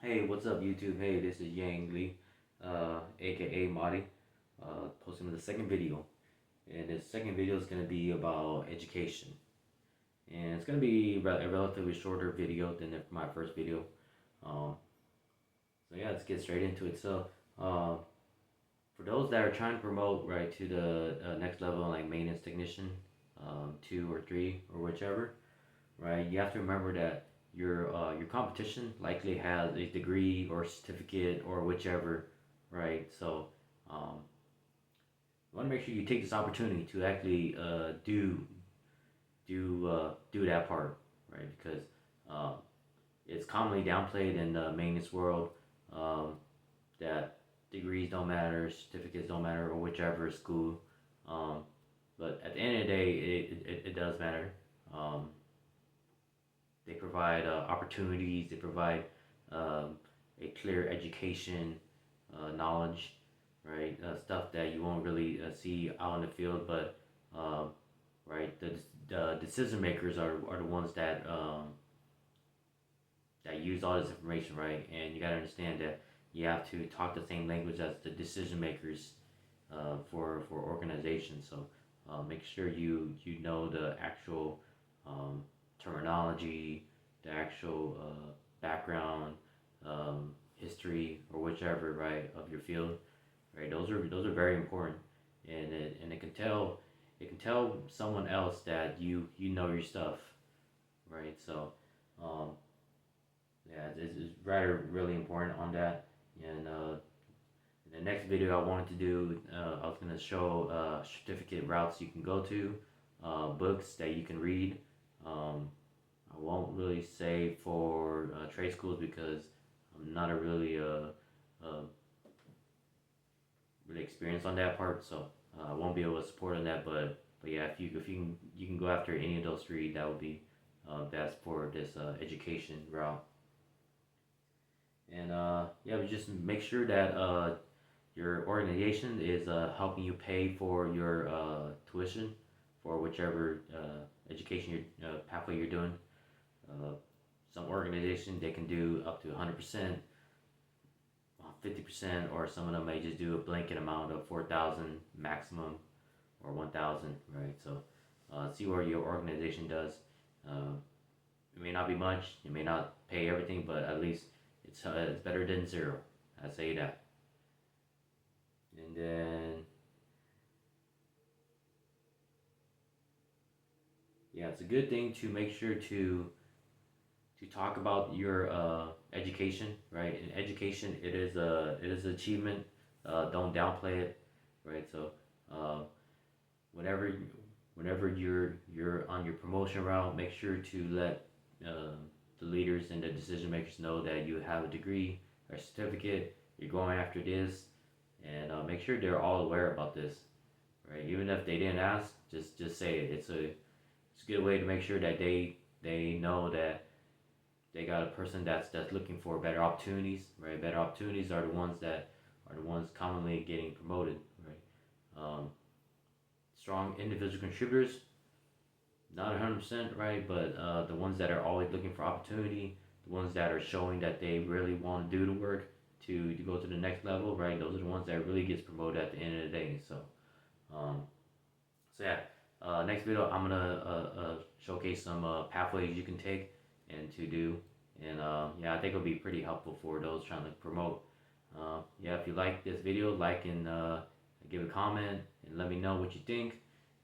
Hey, what's up, YouTube? Hey, this is Yang Lee, aka Marty, posting the second video. And this second video is going to be about education. And it's going to be a relatively shorter video than my first video. Um, so, yeah, let's get straight into it. So, uh, for those that are trying to promote right to the next level, like maintenance technician, 2 or 3 or whichever, right? You have to remember that your competition likely has a degree or certificate or whichever, right? So um, you want to make sure you take this opportunity to actually do that part, right? Because um, it's commonly downplayed in the maintenance world, um, that degrees don't matter, certificates don't matter, or whichever school. Um, but at the end of the day, it does matter. Um, They provide opportunities. They provide um, a clear education, knowledge, right? Stuff that you won't really see out in the field, but um, right, the decision makers are the ones that use all this information, right? And you gotta understand that you have to talk the same language as the decision makers for organizations. So make sure you know the actual terminology, the actual background, history, or whichever, right, of your field, right? Those are very important, and it can tell someone else that you know your stuff, right? So um, yeah, it's rather really important on that. And in the next video I wanted to do, I was gonna show certificate routes you can go to, books that you can read. Um, I won't really say for trade schools because I'm not a really experienced on that part, so I won't be able to support on that. But yeah, if you can go after any of those three, that would be best for this education route. And yeah, but just make sure that your organization is helping you pay for your tuition for whichever education pathway you're doing. Uh, some organizations they can do up to 100%, 50%, or some of them may just do a blanket amount of 4,000 maximum or 1,000, right? So see what your organization does. Uh, it may not be much, you may not pay everything, but at least it's better than zero. I say that. And then yeah, it's a good thing to make sure to talk about your education, right? In education, it is an achievement. Don't downplay it, right? So uh, whenever whenever you're on your promotion route, make sure to let uh, the leaders and the decision makers know that you have a degree or certificate. You're going after this, and make sure they're all aware about this, right? Even if they didn't ask, just say it. It's a good way to make sure that they know that they got a person that's looking for better opportunities, right? Better opportunities are the ones commonly getting promoted, right? Strong individual contributors, not 100%, right? But the ones that are always looking for opportunity, the ones that are showing that they really want to do the work to go to the next level, right? Those are the ones that really gets promoted at the end of the day. Um, so yeah, next video I'm gonna showcase some pathways you can take and to do, and yeah, I think it'll be pretty helpful for those trying to promote. Yeah, if you like this video, like and give a comment and let me know what you think.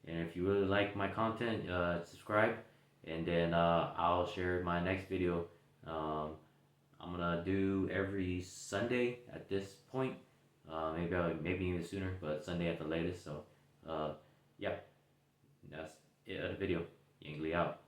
And if you really like my content, subscribe, and then I'll share my next video. Um, I'm gonna do every Sunday at this point. Maybe even sooner, but Sunday at the latest. So, yeah, that's it of the video. Yang Li out.